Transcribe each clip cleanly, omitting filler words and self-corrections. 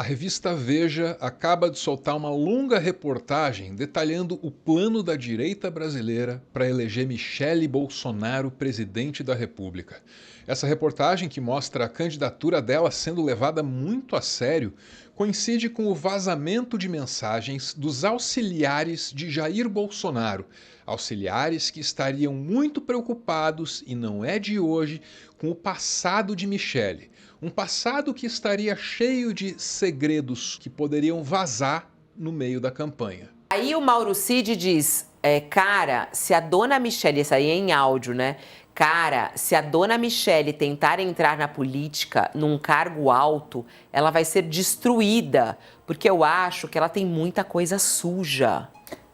A revista Veja acaba de soltar uma longa reportagem detalhando o plano da direita brasileira para eleger Michele Bolsonaro presidente da República. Essa reportagem, que mostra a candidatura dela sendo levada muito a sério, coincide com o vazamento de mensagens dos auxiliares de Jair Bolsonaro. Auxiliares que estariam muito preocupados, e não é de hoje, com o passado de Michele. Um passado que estaria cheio de segredos que poderiam vazar no meio da campanha. Aí o Mauro Cid diz, cara, se a dona Michele, isso aí é em áudio, né? Cara, se a dona Michele tentar entrar na política num cargo alto, ela vai ser destruída, porque eu acho que ela tem muita coisa suja.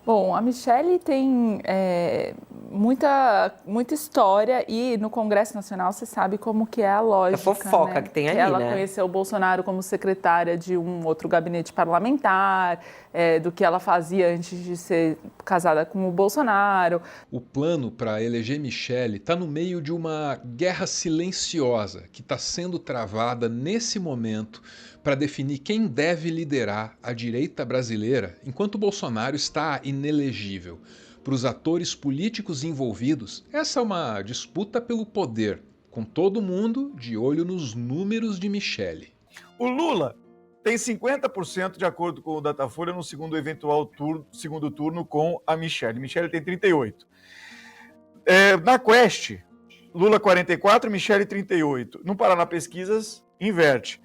Bom, a Michele tem muita história e no Congresso Nacional você sabe como que é a lógica. A fofoca, né? que tem ali, ela né? conheceu o Bolsonaro como secretária de um outro gabinete parlamentar, do que ela fazia antes de ser casada com o Bolsonaro. O plano para eleger Michele está no meio de uma guerra silenciosa que está sendo travada nesse momento para definir quem deve liderar a direita brasileira enquanto Bolsonaro está inelegível. Para os atores políticos envolvidos, essa é uma disputa pelo poder, com todo mundo de olho nos números de Michele. O Lula tem 50% de acordo com o Datafolha no segundo segundo turno com a Michele. Michele tem 38%. Na Quest, Lula 44%, Michele 38%. No Paraná Pesquisas, inverte.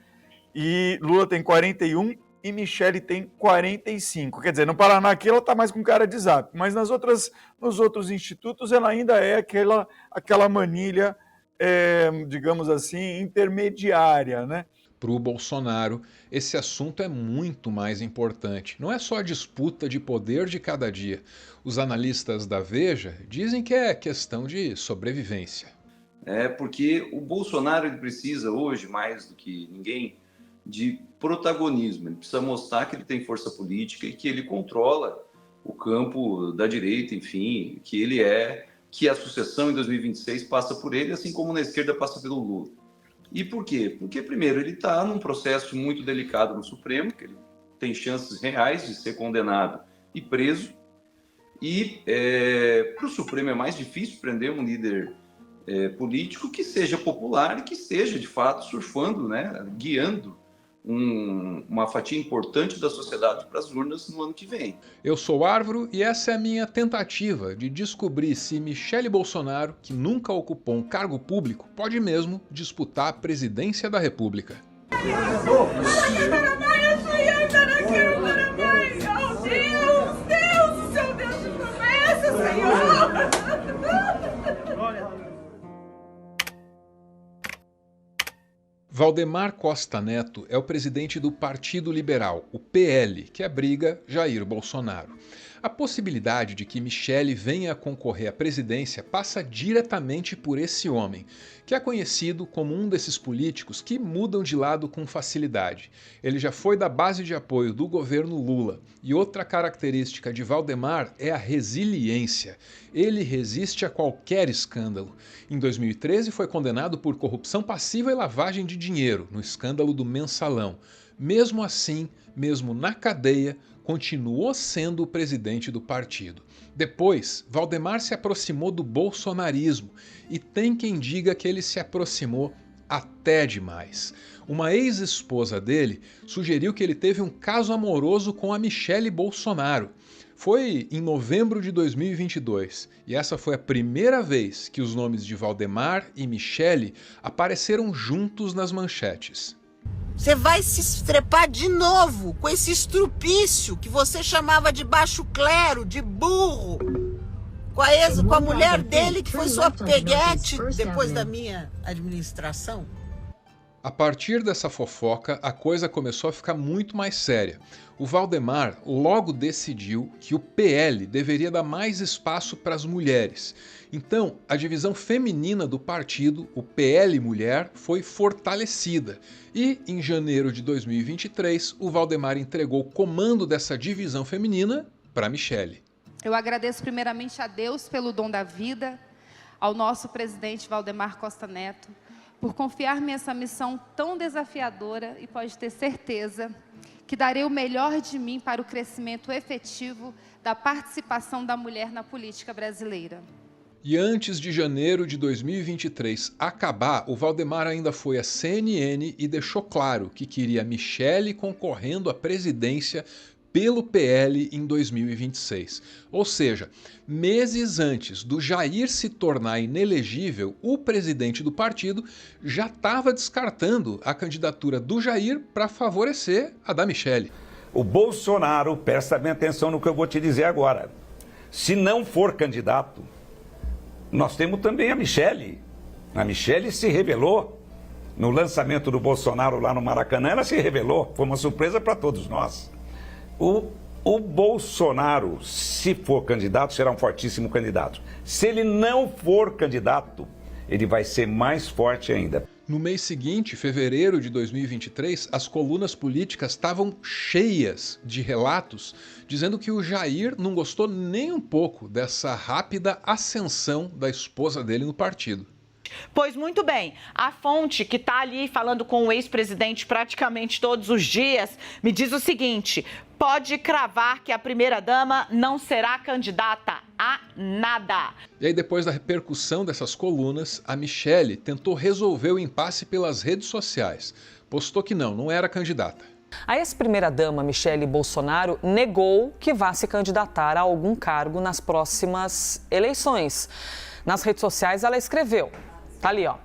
E Lula tem 41% e Michele tem 45%. Quer dizer, no Paraná aqui ela está mais com cara de zap, mas nos outros institutos ela ainda é aquela manilha, digamos assim, intermediária, né? Para o Bolsonaro, esse assunto é muito mais importante. Não é só a disputa de poder de cada dia. Os analistas da Veja dizem que é questão de sobrevivência. Porque o Bolsonaro ele precisa hoje, mais do que ninguém, de protagonismo. Ele precisa mostrar que ele tem força política e que ele controla o campo da direita, enfim, que a sucessão em 2026 passa por ele, assim como na esquerda passa pelo Lula. E por quê? Porque, primeiro, ele está num processo muito delicado no Supremo, que ele tem chances reais de ser condenado e preso. E para o Supremo é mais difícil prender um líder político que seja popular e que esteja, de fato, surfando, né, guiando uma fatia importante da sociedade para as urnas no ano que vem. Eu sou Arvaro e essa é a minha tentativa de descobrir se Michele Bolsonaro, que nunca ocupou um cargo público, pode mesmo disputar a presidência da República. Valdemar Costa Neto é o presidente do Partido Liberal, o PL, que abriga Jair Bolsonaro. A possibilidade de que Michele venha a concorrer à presidência passa diretamente por esse homem, que é conhecido como um desses políticos que mudam de lado com facilidade. Ele já foi da base de apoio do governo Lula, e outra característica de Valdemar é a resiliência. Ele resiste a qualquer escândalo. Em 2013 foi condenado por corrupção passiva e lavagem de dinheiro, no escândalo do Mensalão. Mesmo assim, mesmo na cadeia, continuou sendo o presidente do partido. Depois, Valdemar se aproximou do bolsonarismo, e tem quem diga que ele se aproximou até demais. Uma ex-esposa dele sugeriu que ele teve um caso amoroso com a Michele Bolsonaro. Foi em novembro de 2022, e essa foi a primeira vez que os nomes de Valdemar e Michele apareceram juntos nas manchetes. Você vai se estrepar de novo com esse estrupício que você chamava de baixo clero, de burro. Com a mulher dele, que foi sua peguete depois da minha administração. A partir dessa fofoca, a coisa começou a ficar muito mais séria. O Valdemar logo decidiu que o PL deveria dar mais espaço para as mulheres. Então, a divisão feminina do partido, o PL Mulher, foi fortalecida. E, em janeiro de 2023, o Valdemar entregou o comando dessa divisão feminina para Michele. Eu agradeço primeiramente a Deus pelo dom da vida, ao nosso presidente Valdemar Costa Neto, por confiar-me essa missão tão desafiadora, e pode ter certeza que darei o melhor de mim para o crescimento efetivo da participação da mulher na política brasileira. E antes de janeiro de 2023 acabar, o Valdemar ainda foi à CNN e deixou claro que queria Michele concorrendo à presidência pelo PL em 2026. Ou seja, meses antes do Jair se tornar inelegível, o presidente do partido já estava descartando a candidatura do Jair para favorecer a da Michele. O Bolsonaro, presta bem atenção no que eu vou te dizer agora, se não for candidato, nós temos também a Michele. A Michele se revelou no lançamento do Bolsonaro lá no Maracanã, ela se revelou, foi uma surpresa para todos nós. O Bolsonaro, se for candidato, será um fortíssimo candidato. Se ele não for candidato, ele vai ser mais forte ainda. No mês seguinte, fevereiro de 2023, as colunas políticas estavam cheias de relatos dizendo que o Jair não gostou nem um pouco dessa rápida ascensão da esposa dele no partido. Pois muito bem, a fonte que está ali falando com o ex-presidente praticamente todos os dias me diz o seguinte: pode cravar que a primeira-dama não será candidata a nada. E aí, depois da repercussão dessas colunas, a Michele tentou resolver o impasse pelas redes sociais. Postou que não era candidata. A ex-primeira-dama Michele Bolsonaro negou que vá se candidatar a algum cargo nas próximas eleições. Nas redes sociais ela escreveu, tá ali ó,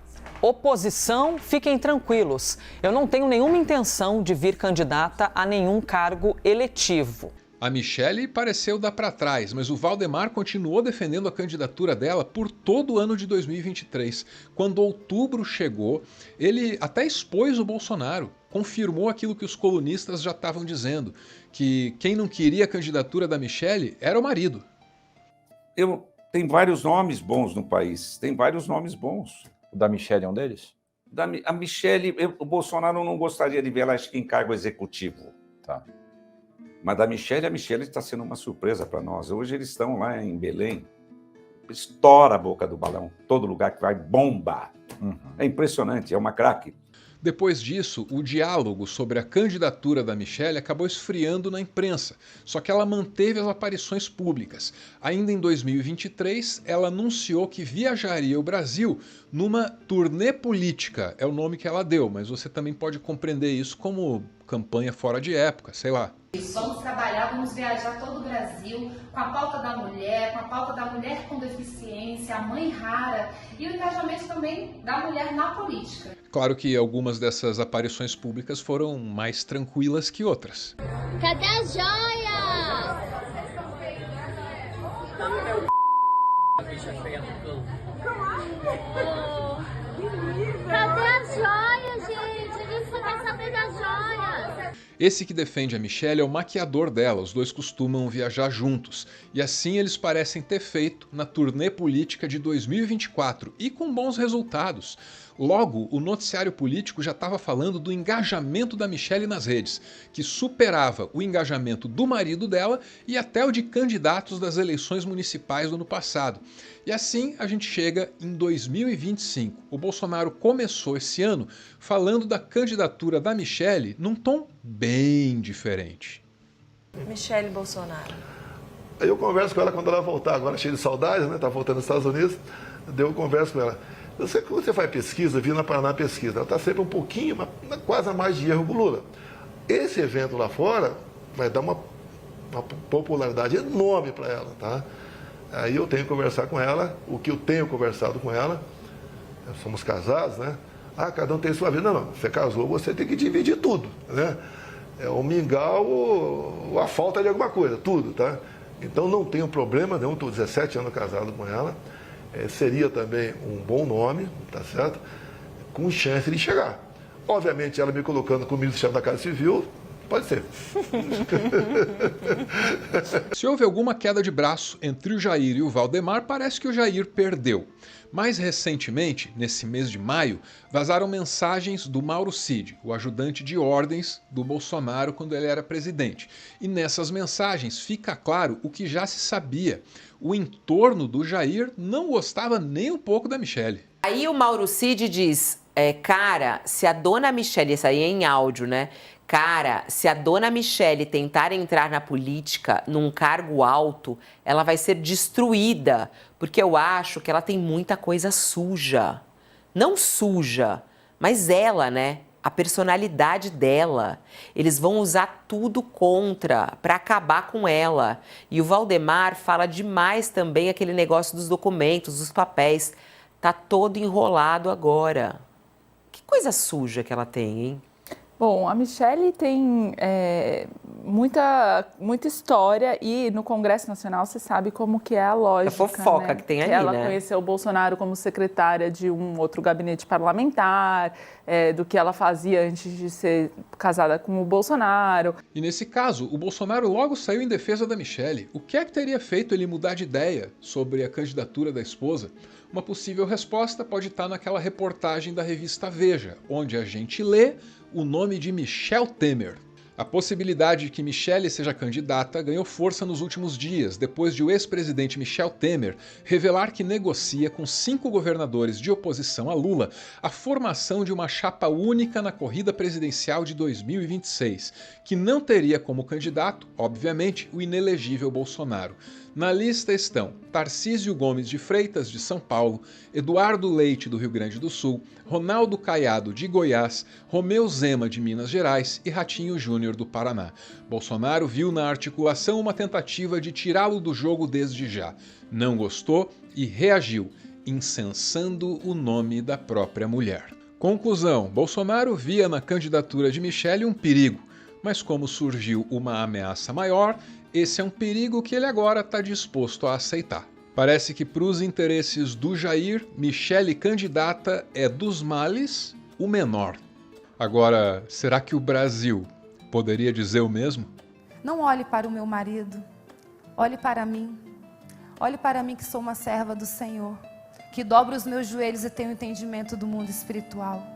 oposição, fiquem tranquilos, eu não tenho nenhuma intenção de vir candidata a nenhum cargo eletivo. A Michele pareceu dar para trás, mas o Valdemar continuou defendendo a candidatura dela por todo o ano de 2023. Quando outubro chegou, ele até expôs o Bolsonaro, confirmou aquilo que os colunistas já estavam dizendo, que quem não queria a candidatura da Michele era o marido. Tem vários nomes bons no país, tem vários nomes bons. O da Michele é um deles? A Michele, o Bolsonaro não gostaria de ver ela, acho que em cargo executivo. Tá. Mas a Michele está sendo uma surpresa para nós. Hoje eles estão lá em Belém, estoura a boca do balão, todo lugar que vai, bomba. Uhum. É impressionante, é uma craque. Depois disso, o diálogo sobre a candidatura da Michele acabou esfriando na imprensa, só que ela manteve as aparições públicas. Ainda em 2023, ela anunciou que viajaria ao Brasil numa turnê política, é o nome que ela deu, mas você também pode compreender isso como campanha fora de época, sei lá. Vamos trabalhar, vamos viajar todo o Brasil com a pauta da mulher, com a pauta da mulher com deficiência, a mãe rara e o engajamento também da mulher na política. Claro que algumas dessas aparições públicas foram mais tranquilas que outras. Cadê as joias? Cadê as joias, gente? A gente só quer saber das joias. Esse que defende a Michele é o maquiador dela, os dois costumam viajar juntos. E assim eles parecem ter feito na turnê política de 2024, e com bons resultados. Logo, o noticiário político já estava falando do engajamento da Michele nas redes, que superava o engajamento do marido dela e até o de candidatos das eleições municipais do ano passado. E assim a gente chega em 2025. O Bolsonaro começou esse ano falando da candidatura da Michele num tom bem diferente. Michele Bolsonaro. Aí eu converso com ela quando ela voltar, agora cheia de saudades, né? Tá voltando nos Estados Unidos. Daí eu converso com ela. Eu sei que quando você faz pesquisa, vi na Paraná pesquisa, ela está sempre um pouquinho, quase a mais de erro com o Lula. Esse evento lá fora vai dar uma popularidade enorme para ela, tá? Aí eu tenho que conversar com ela, o que eu tenho conversado com ela, somos casados, né? Ah, cada um tem sua vida. Não, você casou, você tem que dividir tudo, né? É o mingau ou a falta de alguma coisa, tudo, tá? Então não tenho problema nenhum, estou 17 anos casado com ela. Seria também um bom nome, tá certo? Com chance de chegar. Obviamente, ela me colocando como ministro-chefe da Casa Civil, pode ser. Se houve alguma queda de braço entre o Jair e o Valdemar, parece que o Jair perdeu. Mais recentemente, nesse mês de maio, vazaram mensagens do Mauro Cid, o ajudante de ordens do Bolsonaro quando ele era presidente. E nessas mensagens fica claro o que já se sabia. O entorno do Jair não gostava nem um pouco da Michele. Aí o Mauro Cid diz, cara, se a dona Michele, isso aí é em áudio, né? Cara, se a dona Michele tentar entrar na política num cargo alto, ela vai ser destruída, porque eu acho que ela tem muita coisa suja. Não suja, mas ela, né? A personalidade dela. Eles vão usar tudo contra, para acabar com ela. E o Valdemar fala demais também aquele negócio dos documentos, dos papéis. Tá todo enrolado agora. Que coisa suja que ela tem, hein? Bom, a Michele tem muita história e no Congresso Nacional você sabe como que é a lógica. A fofoca, né? que tem ali, ela né? conheceu o Bolsonaro como secretária de um outro gabinete parlamentar, do que ela fazia antes de ser casada com o Bolsonaro. E nesse caso, o Bolsonaro logo saiu em defesa da Michele. O que é que teria feito ele mudar de ideia sobre a candidatura da esposa? Uma possível resposta pode estar naquela reportagem da revista Veja, onde a gente lê o nome de Michel Temer. A possibilidade de que Michele seja candidata ganhou força nos últimos dias, depois de o ex-presidente Michel Temer revelar que negocia com 5 governadores de oposição a Lula a formação de uma chapa única na corrida presidencial de 2026, que não teria como candidato, obviamente, o inelegível Bolsonaro. Na lista estão Tarcísio Gomes de Freitas, de São Paulo, Eduardo Leite, do Rio Grande do Sul, Ronaldo Caiado, de Goiás, Romeu Zema, de Minas Gerais e Ratinho Júnior, do Paraná. Bolsonaro viu na articulação uma tentativa de tirá-lo do jogo desde já. Não gostou e reagiu, incensando o nome da própria mulher. Conclusão: Bolsonaro via na candidatura de Michele um perigo, mas como surgiu uma ameaça maior, esse é um perigo que ele agora está disposto a aceitar. Parece que para os interesses do Jair, Michele candidata é dos males o menor. Agora, será que o Brasil poderia dizer o mesmo? Não olhe para o meu marido, olhe para mim. Olhe para mim que sou uma serva do Senhor, que dobro os meus joelhos e tenho entendimento do mundo espiritual.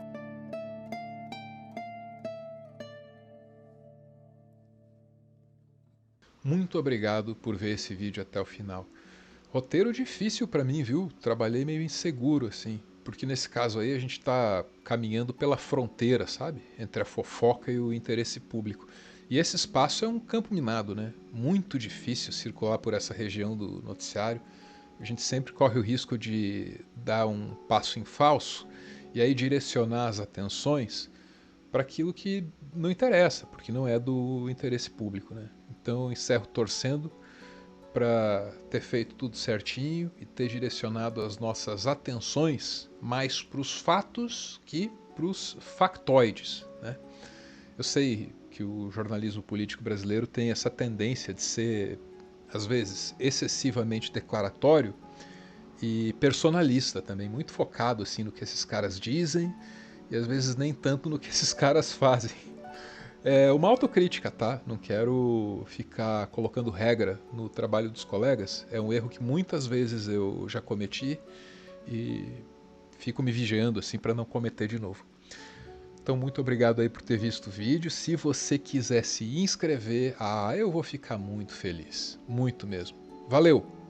Muito obrigado por ver esse vídeo até o final. Roteiro difícil para mim, viu? Trabalhei meio inseguro, assim. Porque nesse caso aí a gente tá caminhando pela fronteira, sabe? Entre a fofoca e o interesse público. E esse espaço é um campo minado, né? Muito difícil circular por essa região do noticiário. A gente sempre corre o risco de dar um passo em falso e aí direcionar as atenções para aquilo que não interessa, porque não é do interesse público, né? Então eu encerro torcendo para ter feito tudo certinho e ter direcionado as nossas atenções mais para os fatos que para os factoides, né? Eu sei que o jornalismo político brasileiro tem essa tendência de ser, às vezes, excessivamente declaratório e personalista também, muito focado assim, no que esses caras dizem e às vezes nem tanto no que esses caras fazem. É uma autocrítica, tá? Não quero ficar colocando regra no trabalho dos colegas. É um erro que muitas vezes eu já cometi e fico me vigiando assim para não cometer de novo. Então muito obrigado aí por ter visto o vídeo. Se você quiser se inscrever, eu vou ficar muito feliz. Muito mesmo. Valeu!